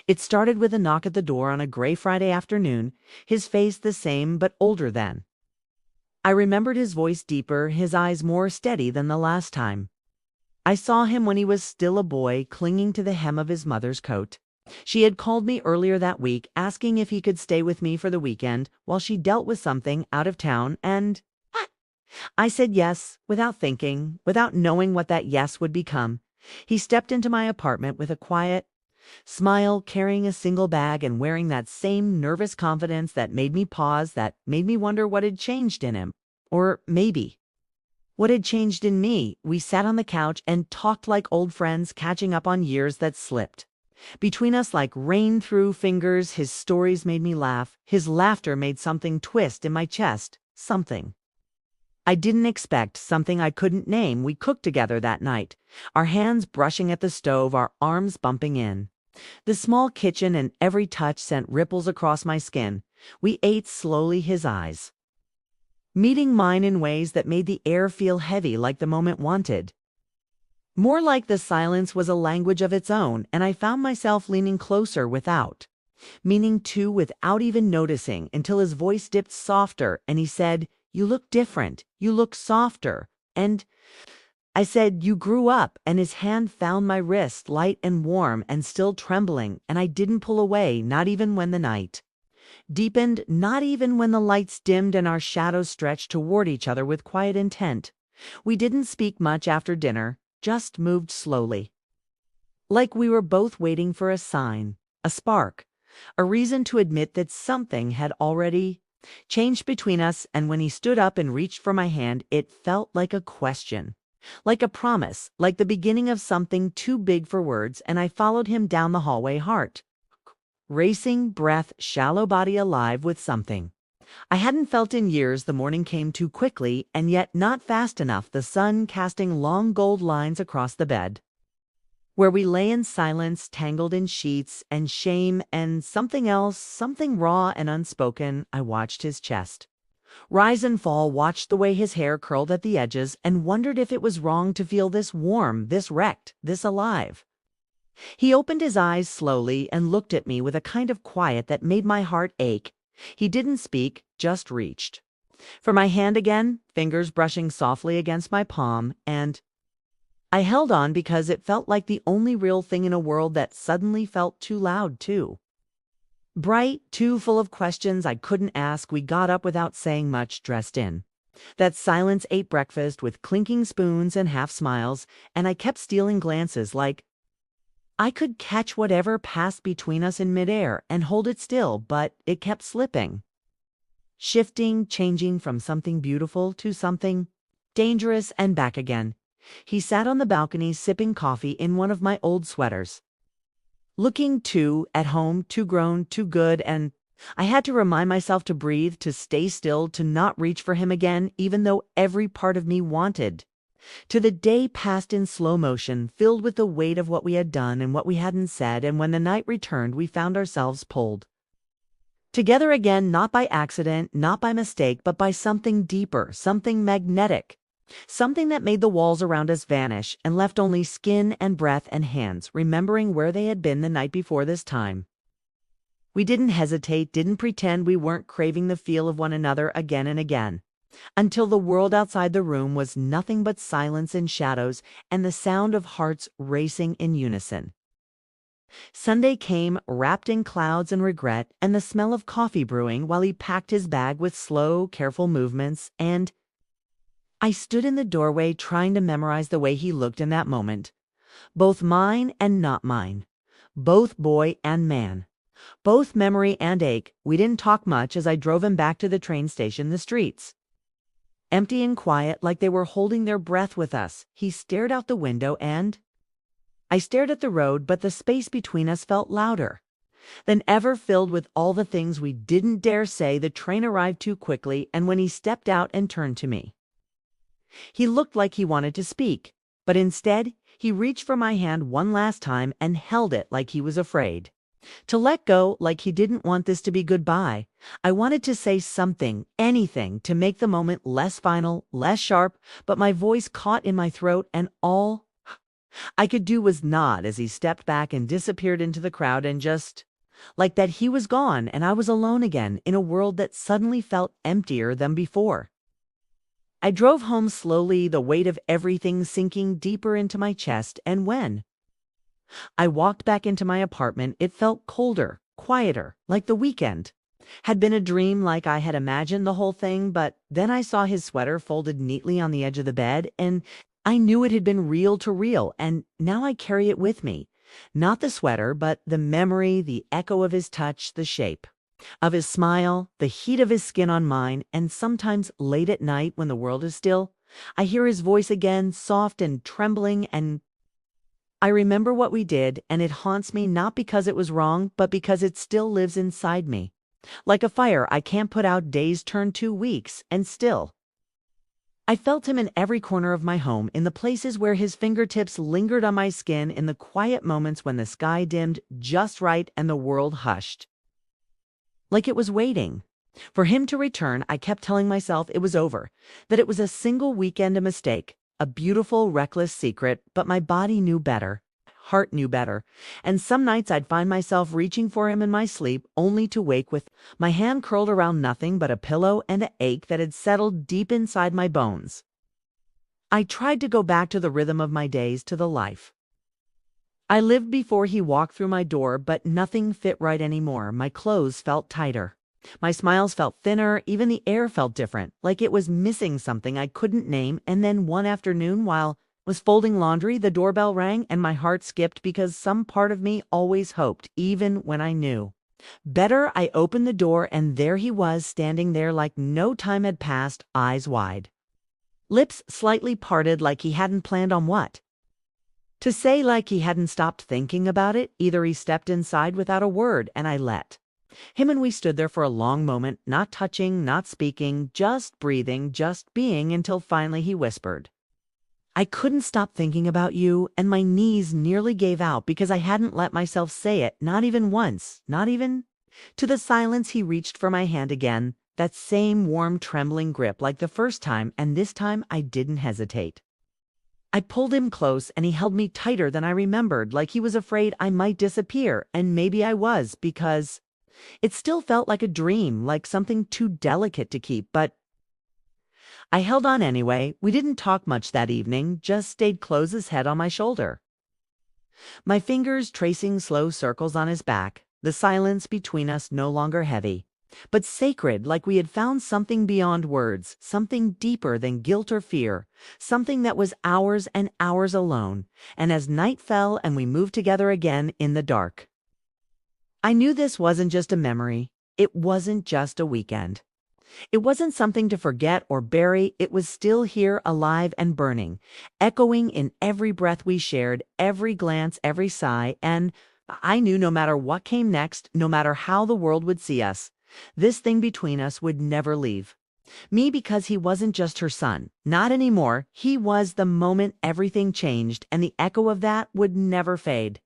It started with a knock at the door on a gray Friday afternoon, his face the same but older than. I remembered his voice deeper, his eyes more steady than the last time. I saw him when he was still a boy, clinging to the hem of his mother's coat. She had called me earlier that week, asking if he could stay with me for the weekend while she dealt with something out of town, and I said yes, without thinking, without knowing what that yes would become. He stepped into my apartment with a quiet smile, carrying a single bag and wearing that same nervous confidence that made me pause, that made me wonder what had changed in him. Or maybe what had changed in me. We sat on the couch and talked like old friends, catching up on years that slipped between us like rain through fingers. His stories made me laugh. His laughter made something twist in my chest. Something I didn't expect, something I couldn't name. We cooked together that night, our hands brushing at the stove, our arms bumping in the small kitchen, and every touch sent ripples across my skin. We ate slowly, his eyes meeting mine in ways that made the air feel heavy, like the moment wanted. More like the silence was a language of its own, and I found myself leaning closer without meaning to, without even noticing, until his voice dipped softer and he said, "You look different. You look softer." And I said, "You grew up," and his hand found my wrist, light and warm and still trembling, and I didn't pull away, not even when the night deepened, not even when the lights dimmed and our shadows stretched toward each other with quiet intent. We didn't speak much after dinner, just moved slowly, like we were both waiting for a sign, a spark, a reason to admit that something had already changed between us. And when he stood up and reached for my hand, it felt like a question, like a promise, like the beginning of something too big for words. And I followed him down the hallway, heart racing, breath shallow, body alive with something I hadn't felt in years. The morning came too quickly, and yet not fast enough, the sun casting long gold lines across the bed where we lay in silence, tangled in sheets and shame and something else, something raw and unspoken. I watched his chest rise and fall, watched the way his hair curled at the edges, and wondered if it was wrong to feel this warm, this wrecked, this alive. He opened his eyes slowly and looked at me with a kind of quiet that made my heart ache. He didn't speak, just reached for my hand again, fingers brushing softly against my palm, and I held on because it felt like the only real thing in a world that suddenly felt too loud, too bright, too full of questions I couldn't ask. We got up without saying much, dressed in that silence, ate breakfast with clinking spoons and half smiles, and I kept stealing glances, like I could catch whatever passed between us in midair and hold it still, but it kept slipping, shifting, changing from something beautiful to something dangerous, and back again. He sat on the balcony sipping coffee in one of my old sweaters, looking too at home, too grown, too good, and I had to remind myself to breathe, to stay still, to not reach for him again, even though every part of me wanted to. The day passed in slow motion, filled with the weight of what we had done and what we hadn't said, and when the night returned, we found ourselves pulled together again, not by accident, not by mistake, but by something deeper, something magnetic, something that made the walls around us vanish and left only skin and breath and hands, remembering where they had been the night before. This time we didn't hesitate, didn't pretend we weren't craving the feel of one another again and again, until the world outside the room was nothing but silence and shadows and the sound of hearts racing in unison. Sunday came, wrapped in clouds and regret and the smell of coffee brewing, while he packed his bag with slow, careful movements, and I stood in the doorway trying to memorize the way he looked in that moment. Both mine and not mine. Both boy and man. Both memory and ache. We didn't talk much as I drove him back to the train station. The streets empty and quiet, like they were holding their breath with us. He stared out the window and I stared at the road, but the space between us felt louder than ever, filled with all the things we didn't dare say. The train arrived too quickly, and when he stepped out and turned to me, he looked like he wanted to speak, but instead he reached for my hand one last time and held it like he was afraid to let go, like he didn't want this to be goodbye. I wanted to say something, anything, to make the moment less final, less sharp, but my voice caught in my throat, and all I could do was nod as he stepped back and disappeared into the crowd, and just like that he was gone and I was alone again in a world that suddenly felt emptier than before. I drove home slowly, the weight of everything sinking deeper into my chest, and when I walked back into my apartment, it felt colder, quieter, like the weekend had been a dream, like I had imagined the whole thing. But then I saw his sweater folded neatly on the edge of the bed, and I knew it had been real to real, and now I carry it with me. Not the sweater, but the memory, the echo of his touch, the shape of his smile, the heat of his skin on mine, and sometimes late at night when the world is still, I hear his voice again, soft and trembling, and I remember what we did, and it haunts me not because it was wrong, but because it still lives inside me. Like a fire I can't put out, days turn to weeks, and still I felt him in every corner of my home, in the places where his fingertips lingered on my skin, in the quiet moments when the sky dimmed just right and the world hushed. Like it was waiting for him to return. I kept telling myself it was over, that it was a single weekend, a mistake, a beautiful, reckless secret, but my body knew better. Heart knew better, and some nights I'd find myself reaching for him in my sleep, only to wake with my hand curled around nothing but a pillow and an ache that had settled deep inside my bones. I tried to go back to the rhythm of my days, to the life I lived before he walked through my door, but nothing fit right anymore. My clothes felt tighter. My smiles felt thinner, even the air felt different, like it was missing something I couldn't name. And then one afternoon, while was folding laundry, the doorbell rang and my heart skipped, because some part of me always hoped, even when I knew better. I opened the door, and there he was, standing there like no time had passed, eyes wide, lips slightly parted, like he hadn't planned on what to say, like he hadn't stopped thinking about it. Either he stepped inside without a word, and I let him, and we stood there for a long moment, not touching, not speaking, just breathing, just being, until finally he whispered, "I couldn't stop thinking about you," and my knees nearly gave out because I hadn't let myself say it, not even once, not even. To the silence he reached for my hand again, that same warm, trembling grip like the first time, and this time I didn't hesitate. I pulled him close, and he held me tighter than I remembered, like he was afraid I might disappear, and maybe I was, because it still felt like a dream, like something too delicate to keep, but I held on anyway. We didn't talk much that evening, just stayed close, his head on my shoulder, my fingers tracing slow circles on his back, the silence between us no longer heavy, but sacred, like we had found something beyond words, something deeper than guilt or fear, something that was ours and ours alone. And as night fell and we moved together again in the dark, I knew this wasn't just a memory. It wasn't just a weekend. It wasn't something to forget or bury. It was still here, alive and burning, echoing in every breath we shared, every glance, every sigh. And I knew no matter what came next, no matter how the world would see us, this thing between us would never leave me, because he wasn't just her son. Not anymore. He was the moment everything changed, and the echo of that would never fade.